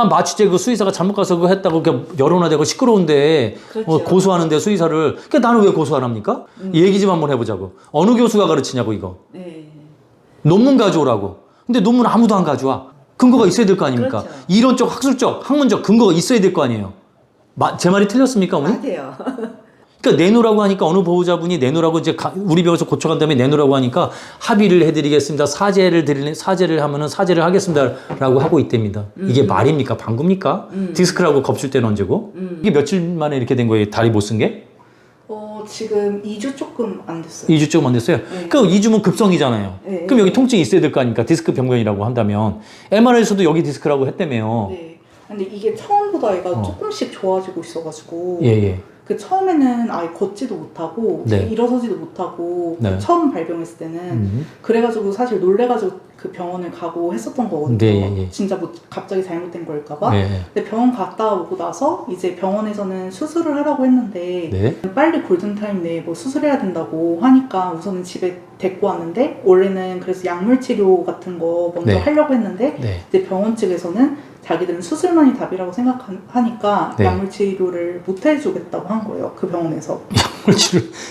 마취제 그 수의사가 잘못 가서 그거 했다고 이렇게 여론화되고 시끄러운데 그렇죠. 고소하는데 수의사를 그러니까 나는 왜 고소 안 합니까? 얘기 좀 한번 해보자고. 어느 교수가 가르치냐고 이거. 네. 논문 가져오라고. 근데 논문 아무도 안 가져와. 근거가 있어야 될 거 아닙니까? 그렇죠. 이론적, 학술적, 학문적 근거가 있어야 될 거 아니에요. 제 말이 틀렸습니까, 어머니? 맞아요. 그러니까 내놓으라고 하니까 어느 보호자분이 내놓으라고 이제 우리 병원에서 고쳐간 다음에 내놓으라고 하니까 합의를 해드리겠습니다. 사죄를 하면은 사죄를 하겠습니다라고 하고 있답니다. 이게 말입니까? 방구입니까? 디스크라고 겁줄 때는 언제고? 이게 며칠 만에 이렇게 된 거예요? 다리 못 쓴 게? 지금 2주 조금 안 됐어요. 2주 조금 안 됐어요? 네. 그럼 2주면 급성이잖아요. 네. 그럼 여기 통증이 있어야 될 거 아닙니까? 디스크 병변이라고 한다면. MRI에서도 여기 디스크라고 했다며요. 네. 근데 이게 처음보다 얘가 조금씩 좋아지고 있어가지고 예. 그 처음에는 아예 걷지도 못하고 네. 일어서지도 못하고 네. 처음 발병했을 때는 그래가지고 사실 놀래가지고 그 병원을 가고 했었던 거거든요. 네. 진짜 뭐 갑자기 잘못된 걸까봐. 네. 근데 병원 갔다 오고 나서 이제 병원에서는 수술을 하라고 했는데 네. 빨리 골든타임 내에 뭐 수술해야 된다고 하니까 우선은 집에 데리고 왔는데 원래는 그래서 약물 치료 같은 거 먼저 네. 하려고 했는데 네. 이제 병원 측에서는 자기들은 수술만이 답이라고 생각하니까 네. 약물 치료를 못 해주겠다고 한 거예요. 그 병원에서.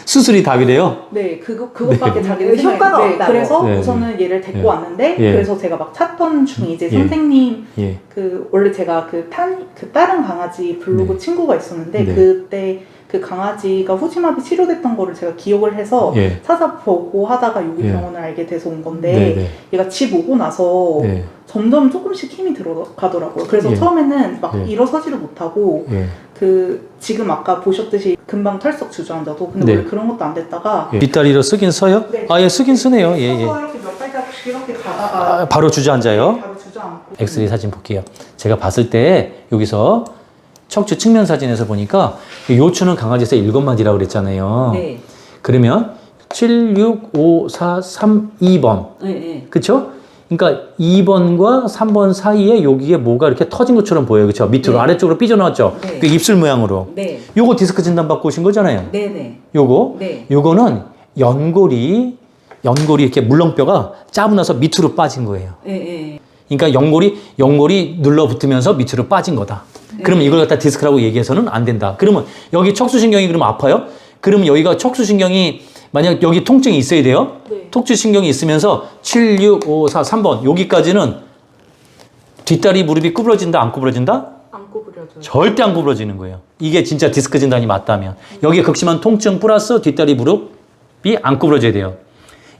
수술이 답이래요? 네, 그것밖에 자기들 효과가 생각이 없다고. 그래서 네. 우선은 얘를 데리고 네. 왔는데 예. 그래서 제가 막 찾던 중에 이제 예. 선생님 예. 원래 제가 그 다른 강아지 부르고 네. 친구가 있었는데 네. 그때 그 강아지가 후지마비 치료됐던 거를 제가 기억을 해서 예. 찾아보고 하다가 여기 예. 병원을 알게 돼서 온 건데 네. 얘가 집 오고 나서 네. 점점 조금씩 힘이 들어가더라고요. 그래서 예. 처음에는 막 예. 일어서지를 못하고 예. 지금 아까 보셨듯이 금방 털썩 주저앉아도 근데 네. 원래 그런 것도 안 됐다가 뒷다리로 쓰긴 써요? 네. 아, 예, 쓰긴 쓰네요. 예, 예. 서서 이렇게 몇 발자국씩 이렇게 가다가 바로 주저앉아요? 바로 주저앉고 엑스레이 사진 볼게요. 제가 봤을 때 여기서 척추 측면 사진에서 보니까 요추는 강아지에서 7마디라고 그랬잖아요. 네. 그러면 7, 6, 5, 4, 3, 2번. 네. 그쵸? 그러니까 2번과 3번 사이에 여기에 뭐가 이렇게 터진 것처럼 보여요. 그쵸? 밑으로 네. 아래쪽으로 삐져나왔죠? 네. 그 입술 모양으로. 네. 요거 디스크 진단 받고 오신 거잖아요. 네네. 요거. 네. 요거는 연골이 이렇게 물렁뼈가 짜고 나서 밑으로 빠진 거예요. 네. 그러니까 연골이 눌러붙으면서 밑으로 빠진 거다. 그러면 이걸 갖다 디스크라고 얘기해서는 안 된다. 그러면 여기 척수신경이 그러면 아파요? 그러면 여기가 척수신경이 만약 여기 통증이 있어야 돼요? 네. 척추신경이 있으면서 7, 6, 5, 4, 3번 여기까지는 뒷다리 무릎이 구부러진다 안 구부러진다? 안 구부려져요. 절대 안 구부러지는 거예요. 이게 진짜 디스크 진단이 맞다면. 여기에 극심한 통증 플러스 뒷다리 무릎이 안 구부러져야 돼요.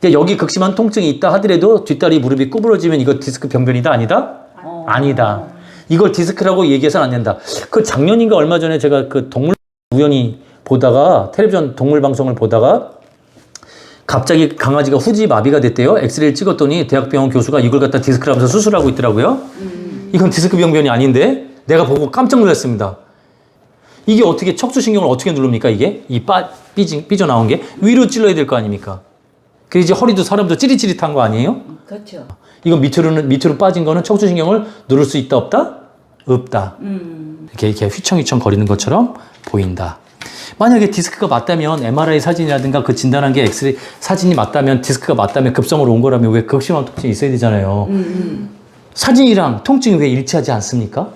그러니까 여기 극심한 통증이 있다 하더라도 뒷다리 무릎이 구부러지면 이거 디스크 병변이다 아니다? 아니다. 이걸 디스크라고 얘기해서는 안 된다. 그 작년인가 얼마 전에 제가 그 동물 우연히 보다가 텔레비전 동물 방송을 보다가 갑자기 강아지가 후지 마비가 됐대요. 엑스레이를 찍었더니 대학병원 교수가 이걸 갖다 디스크라면서 수술하고 있더라고요. 이건 디스크 병변이 아닌데 내가 보고 깜짝 놀랐습니다. 이게 어떻게 척추신경을 어떻게 누릅니까? 이게 삐져나온 게 위로 찔러야 될 거 아닙니까? 그래서 이제 허리도 사람도 찌릿찌릿한 거 아니에요? 그렇죠. 이건 밑으로 빠진 거는 척추신경을 누를 수 있다 없다? 없다. 이렇게 휘청휘청 거리는 것처럼 보인다. 만약에 디스크가 맞다면 MRI 사진이라든가 그 진단한 게 엑스레이 사진이 맞다면 디스크가 맞다면 급성으로 온 거라면 왜 극심한 통증이 있어야 되잖아요. 사진이랑 통증이 왜 일치하지 않습니까?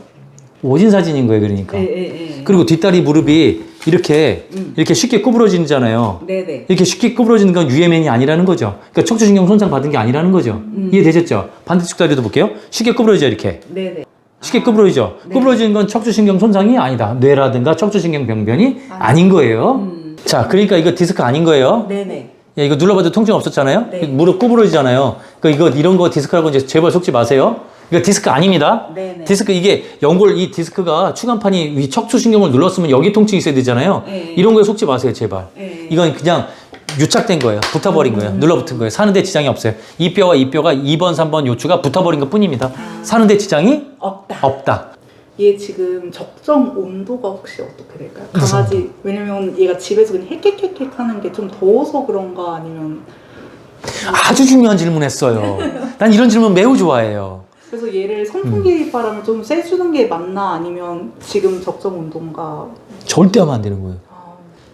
오진 사진인 거예요, 그러니까. 네. 그리고 뒷다리 무릎이 이렇게 쉽게 구부러지잖아요. 네네. 이렇게 쉽게 구부러지는 건 UMN이 아니라는 거죠. 그러니까 척추신경 손상 받은 게 아니라는 거죠. 이해되셨죠? 반대쪽 다리도 볼게요. 쉽게 구부러져 이렇게. 네네. 쉽게 구부러지죠. 네. 구부러지는 건 척추신경 손상이 아니다. 뇌라든가 척추신경 병변이 아닌 거예요. 자, 그러니까 이거 디스크 아닌 거예요. 네네. 야, 이거 눌러봐도 통증 없었잖아요. 네. 무릎 구부러지잖아요. 이런 거 디스크라고 이제 제발 속지 마세요. 이거 디스크 아닙니다. 네네. 디스크 이게 이 디스크가 추간판이 위 척추신경을 눌렀으면 여기 통증이 있어야 되잖아요. 네. 이런 거에 속지 마세요, 제발. 네. 이건 그냥 유착된 거예요. 붙어버린 거예요. 눌러붙은 거예요. 사는데 지장이 없어요. 이 뼈와 이 뼈가 2번, 3번 요추가 붙어버린 것 뿐입니다. 사는데 지장이 없다. 얘 지금 적정 온도가 혹시 어떻게 될까요? 강아지 왜냐면 얘가 집에서 그냥 헥헥헥헥 하는 게 좀 더워서 그런가 아니면 아주 중요한 질문 했어요. 난 이런 질문 매우 좋아해요. 그래서 얘를 선풍기 바람을 좀 쐬주는 게 맞나 아니면 지금 적정 온도인가? 절대 하면 안 되는 거예요.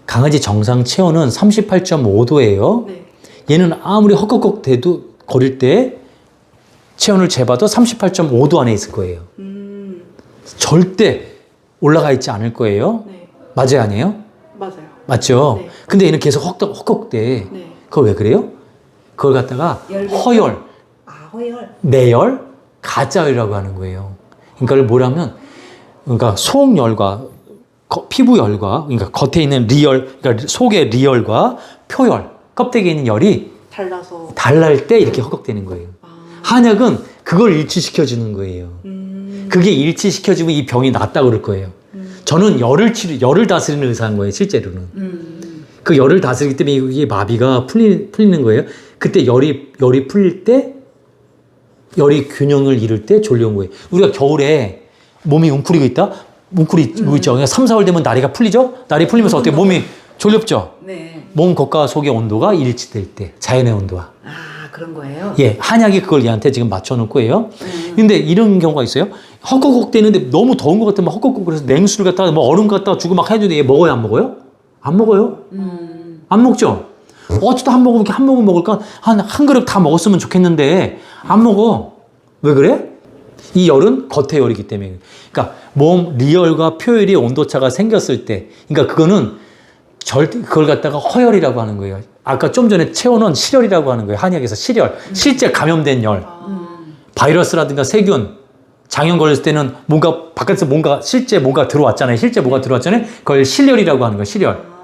강아지 정상 체온은 38.5도예요. 네. 얘는 아무리 헉헉헉 대도 거릴 때 체온을 재봐도 38.5도 안에 있을 거예요. 절대 올라가 있지 않을 거예요. 네. 맞아요, 아니에요? 맞아요. 맞죠? 네. 근데 얘는 계속 헉헉대. 네. 그걸 왜 그래요? 그걸 갖다가 허열, 허열. 내열, 가짜열이라고 하는 거예요. 그러니까 이걸 뭐라면, 그러니까 속열과 피부열과, 그러니까 겉에 있는 리열, 그러니까 속의 리열과 표열, 껍데기에 있는 열이 달라서. 달랄 때 이렇게 헉헉대는 거예요. 한약은 그걸 일치시켜주는 거예요. 그게 일치시켜주면 이 병이 낫다고 그럴 거예요. 저는 열을 다스리는 의사인 거예요, 실제로는. 그 열을 다스리기 때문에 이게 마비가 풀리는 거예요. 그때 열이 풀릴 때, 열이 균형을 잃을 때 졸려온 거예요. 우리가 겨울에 몸이 웅크리고 있다? 웅크리고 있죠. 그러니까 3, 4월 되면 나리가 풀리죠? 나리 풀리면서 어때요? 몸이 졸렵죠? 네. 몸 겉과 속의 온도가 일치될 때, 자연의 온도와. 아, 그런 거예요? 예, 한약이 그걸 얘한테 지금 맞춰놓을 거예요. 근데 이런 경우가 있어요. 헉헉헉 대는데 너무 더운 것 같으면 헉헉헉 그래서 냉수를 갖다가 뭐 얼음 갖다가 주고 막 해주는데 얘 먹어요, 안 먹어요? 안 먹어요. 안 먹죠? 어쩌다 한 모금, 한 모금 먹을까? 한 그릇 다 먹었으면 좋겠는데 안 먹어. 왜 그래? 이 열은 겉의 열이기 때문에. 그러니까 몸 리열과 표열이 온도차가 생겼을 때, 그러니까 그거는 절대 그걸 갖다가 허열이라고 하는 거예요. 아까 좀 전에 체온은 실열이라고 하는 거예요. 한의학에서 실열. 실제 감염된 열. 바이러스라든가 세균, 장염 걸렸을 때는 뭔가 바깥에서 뭔가 실제 뭔가 들어왔잖아요. 실제 뭐가 들어왔잖아요. 그걸 실열이라고 하는 거예요. 실열.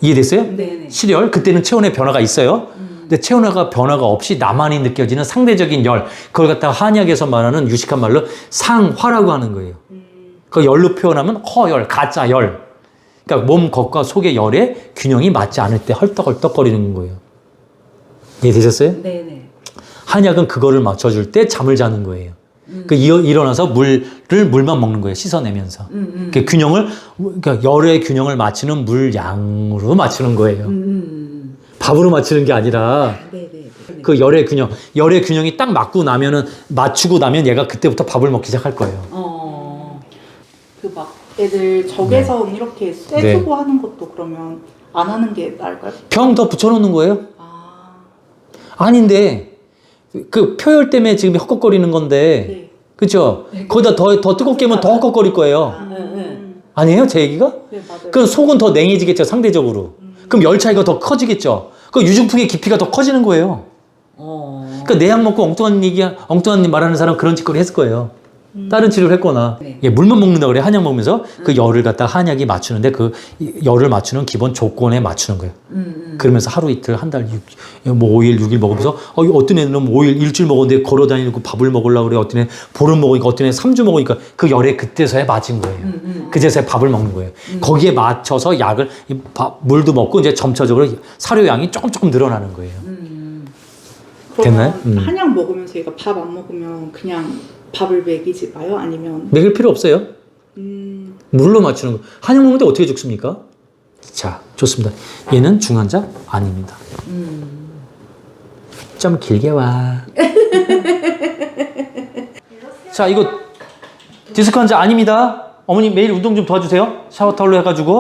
이해됐어요? 네네. 실열. 그때는 체온의 변화가 있어요. 근데 체온의 변화가 없이 나만이 느껴지는 상대적인 열. 그걸 갖다가 한의학에서 말하는 유식한 말로 상화라고 하는 거예요. 그 열로 표현하면 허열, 가짜열. 그러니까 몸 겉과 속의 열의 균형이 맞지 않을 때 헐떡헐떡거리는 거예요. 이해되셨어요? 네네. 한약은 그거를 맞춰줄 때 잠을 자는 거예요. 일어나서 물만 먹는 거예요. 씻어내면서. 그 균형을, 그러니까 열의 균형을 맞추는 물양으로 맞추는 거예요. 밥으로 맞추는 게 아니라 네네. 그 열의 균형이 딱 맞추고 나면 얘가 그때부터 밥을 먹기 시작할 거예요. 그 막 애들 적외선 이렇게 쐬주고 하는 것도 그러면 안 하는 게 나을까요? 병 더 붙여놓는 거예요? 아, 아닌데, 그 표열 때문에 지금 헉헉거리는 건데, 네. 그쵸? 거기다 더 뜨겁게 하면 더 헉헉거릴 거예요. 아니에요? 제 얘기가? 네, 맞아요. 그럼 속은 더 냉해지겠죠, 상대적으로. 그럼 열 차이가 더 커지겠죠. 그 유중풍의 깊이가 더 커지는 거예요. 그러니까 내약 먹고 엉뚱한 말하는 사람 그런 짓거리 했을 거예요. 다른 치료를 했거나. 네. 예, 물만 먹는다 그래, 한약 먹으면서. 그 열을 갖다 한약이 맞추는데 그 열을 맞추는 기본 조건에 맞추는 거예요. 그러면서 하루 이틀, 한 달, 뭐 5일, 6일 먹으면서, 어떤 애는 5일, 일주일 먹었는데 걸어 다니고 밥을 먹으려고 그래. 어떤 애 보름 먹으니까, 어떤 애 3주 먹으니까 그 열에 그때서야 맞은 거예요. 그제서야 밥을 먹는 거예요. 거기에 맞춰서 약을, 물도 먹고 이제 점차적으로 사료양이 조금 늘어나는 거예요. 됐나요? 그러면 한약 먹으면서 얘가 밥 안 먹으면 그냥 밥을 먹이지 마요? 아니면 먹일 필요 없어요. 물로 맞추는 거. 한약 먹는데 어떻게 죽습니까? 자, 좋습니다. 얘는 중환자 아닙니다. 좀 길게 와. 자, 이거 디스크 환자 아닙니다. 어머니 매일 운동 좀 도와주세요. 샤워 타올로 해가지고.